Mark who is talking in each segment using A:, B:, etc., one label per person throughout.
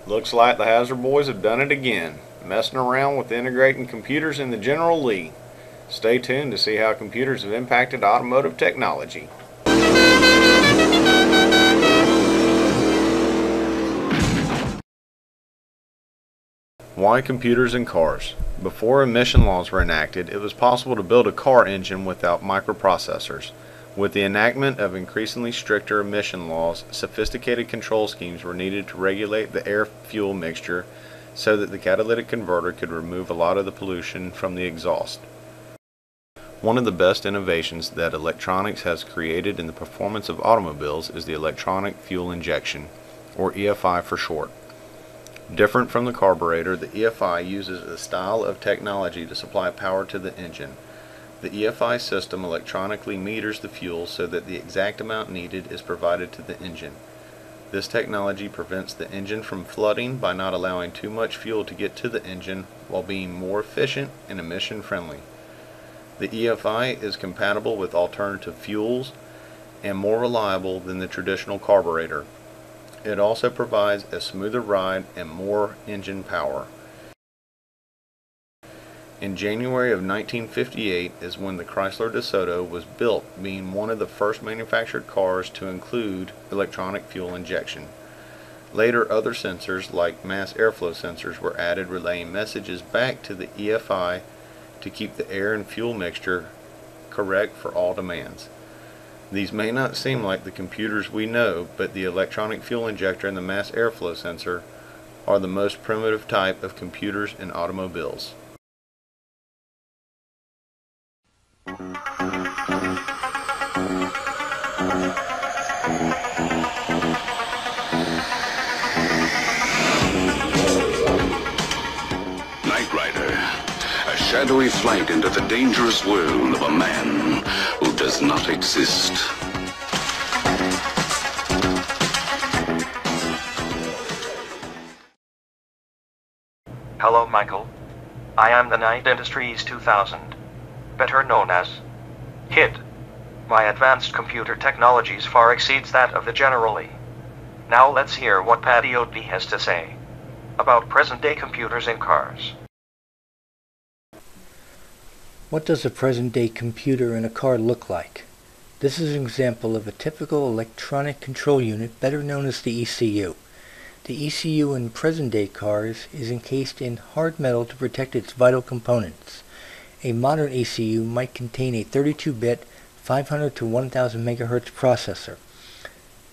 A: Looks like the Hazard boys have done it again, messing around with integrating computers in the General Lee. Stay tuned to see how computers have impacted automotive technology. Why computers in cars? Before emission laws were enacted, it was possible to build a car engine without microprocessors. With the enactment of increasingly stricter emission laws, sophisticated control schemes were needed to regulate the air-fuel mixture so that the catalytic converter could remove a lot of the pollution from the exhaust. One of the best innovations that electronics has created in the performance of automobiles is the electronic fuel injection, or EFI for short. Different from the carburetor, the EFI uses a style of technology to supply power to the engine. The EFI system electronically meters the fuel so that the exact amount needed is provided to the engine. This technology prevents the engine from flooding by not allowing too much fuel to get to the engine while being more efficient and emission friendly. The EFI is compatible with alternative fuels and more reliable than the traditional carburetor. It also provides a smoother ride and more engine power. In January of 1958 is when the Chrysler DeSoto was built, being one of the first manufactured cars to include electronic fuel injection. Later, other sensors like mass airflow sensors were added, relaying messages back to the EFI to keep the air and fuel mixture correct for all demands. These may not seem like the computers we know, but the electronic fuel injector and the mass airflow sensor are the most primitive type of computers in automobiles.
B: Shadowy flight into the dangerous world of a man who does not exist.
C: Hello, Michael. I am the Knight Industries 2000, better known as KID. My advanced computer technologies far exceeds that of the General Lee. Now let's hear what Paddy Odby has to say about present-day computers in cars.
D: What does a present-day computer in a car look like? This is an example of a typical electronic control unit, better known as the ECU. The ECU in present-day cars is encased in hard metal to protect its vital components. A modern ECU might contain a 32-bit 500 to 1000 MHz processor.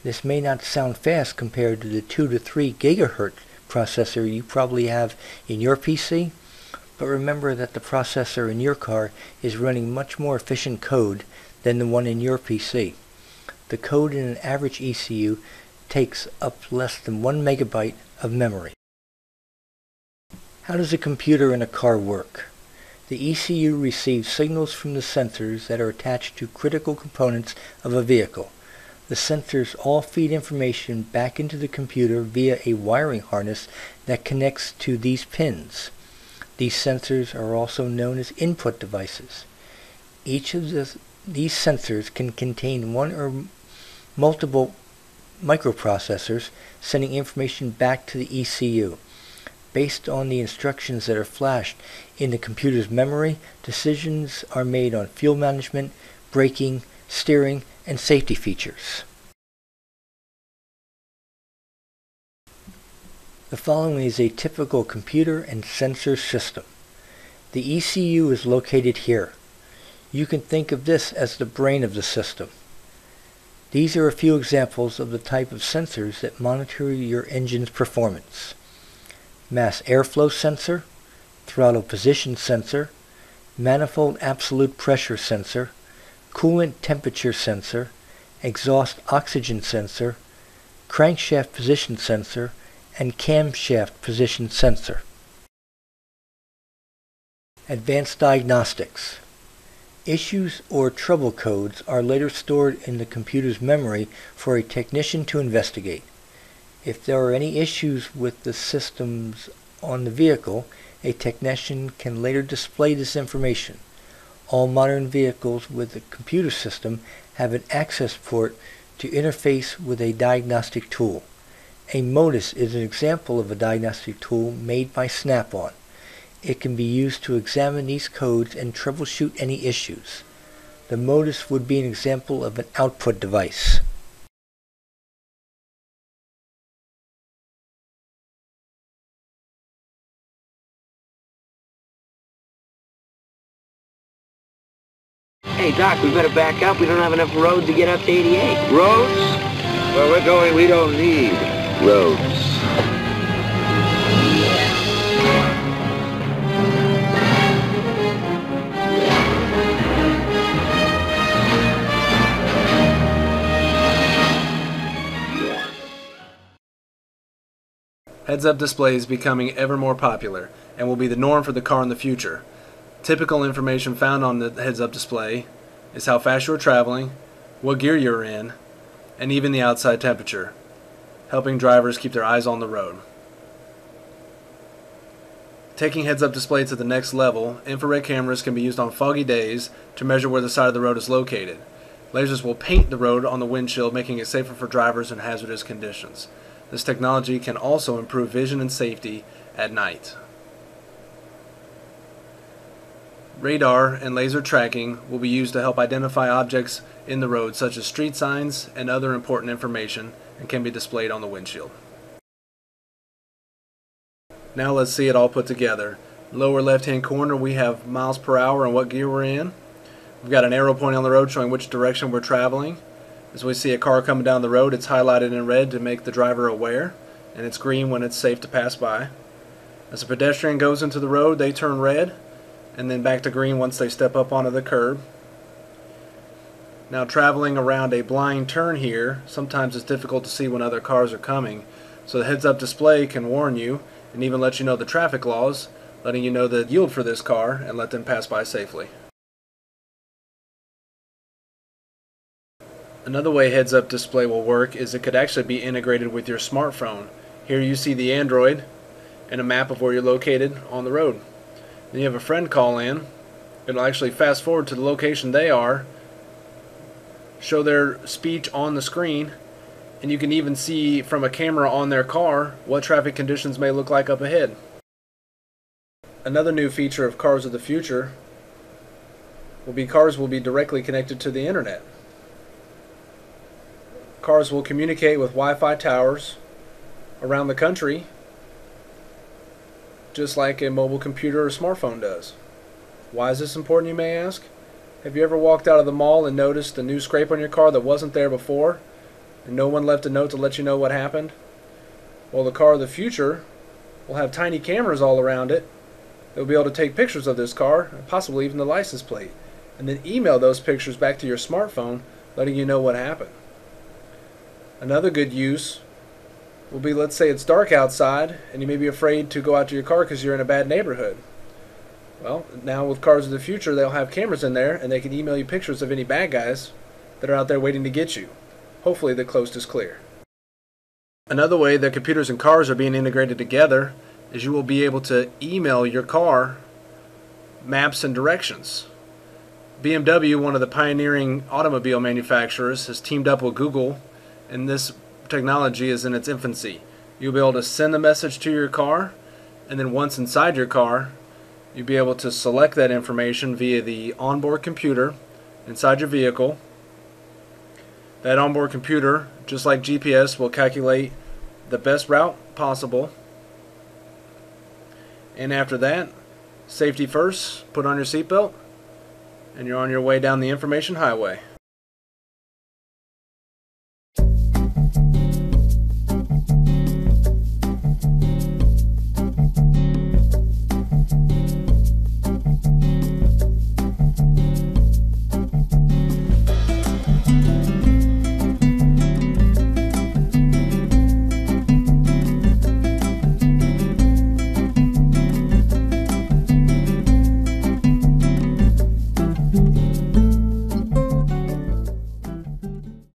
D: This may not sound fast compared to the 2 to 3 GHz processor you probably have in your PC, but remember that the processor in your car is running much more efficient code than the one in your PC. The code in an average ECU takes up less than 1 megabyte of memory. How does a computer in a car work? The ECU receives signals from the sensors that are attached to critical components of a vehicle. The sensors all feed information back into the computer via a wiring harness that connects to these pins. These sensors are also known as input devices. Each of these sensors can contain one or multiple microprocessors sending information back to the ECU. Based on the instructions that are flashed in the computer's memory, decisions are made on fuel management, braking, steering, and safety features. The following is a typical computer and sensor system. The ECU is located here. You can think of this as the brain of the system. These are a few examples of the type of sensors that monitor your engine's performance. Mass airflow sensor, throttle position sensor, manifold absolute pressure sensor, coolant temperature sensor, exhaust oxygen sensor, crankshaft position sensor, and camshaft position sensor. Advanced diagnostics. Issues or trouble codes are later stored in the computer's memory for a technician to investigate. If there are any issues with the systems on the vehicle, a technician can later display this information. All modern vehicles with a computer system have an access port to interface with a diagnostic tool. A modus is an example of a diagnostic tool made by Snap-on. It can be used to examine these codes and troubleshoot any issues. The modus would be an example of an output device.
E: Hey, Doc, we better back up. We don't have enough road to get up to 88.
F: Roads? Where we're going, we don't need roads.
G: Heads-up display is becoming ever more popular and will be the norm for the car in the future. Typical information found on the heads-up display is how fast you are traveling, what gear you're in, and even the outside temperature, helping drivers keep their eyes on the road. Taking heads-up display to the next level, infrared cameras can be used on foggy days to measure where the side of the road is located. Lasers will paint the road on the windshield, making it safer for drivers in hazardous conditions. This technology can also improve vision and safety at night. Radar and laser tracking will be used to help identify objects in the road, such as street signs and other important information, and can be displayed on the windshield. Now let's see it all put together. Lower left-hand corner, we have miles per hour and what gear we're in. We've got an arrow pointing on the road showing which direction we're traveling. As we see a car coming down the road, it's highlighted in red to make the driver aware, and it's green when it's safe to pass by. As a pedestrian goes into the road, they turn red, and then back to green once they step up onto the curb. Now traveling around a blind turn here, sometimes it's difficult to see when other cars are coming, so the heads-up display can warn you and even let you know the traffic laws, letting you know the yield for this car and let them pass by safely. Another way heads-up display will work is it could actually be integrated with your smartphone. Here you see the Android and a map of where you're located on the road. Then you have a friend call in. It'll actually fast forward to the location they are, show their speech on the screen, and you can even see from a camera on their car what traffic conditions may look like up ahead. Another new feature of cars of the future will be cars will be directly connected to the internet. Cars will communicate with Wi-Fi towers around the country just like a mobile computer or smartphone does. Why is this important, you may ask? Have you ever walked out of the mall and noticed a new scrape on your car that wasn't there before, and no one left a note to let you know what happened? Well, the car of the future will have tiny cameras all around it. They'll be able to take pictures of this car, and possibly even the license plate, and then email those pictures back to your smartphone, letting you know what happened. Another good use will be, let's say it's dark outside and you may be afraid to go out to your car because you're in a bad neighborhood. Well, now with cars of the future, they'll have cameras in there and they can email you pictures of any bad guys that are out there waiting to get you. Hopefully the coast is clear. Another way that computers and cars are being integrated together is you will be able to email your car maps and directions. BMW, one of the pioneering automobile manufacturers, has teamed up with Google, and this technology is in its infancy. You'll be able to send the message to your car, and then once inside your car, you'll be able to select that information via the onboard computer inside your vehicle. That onboard computer, just like GPS, will calculate the best route possible. And after that, safety first, put on your seatbelt, and you're on your way down the information highway.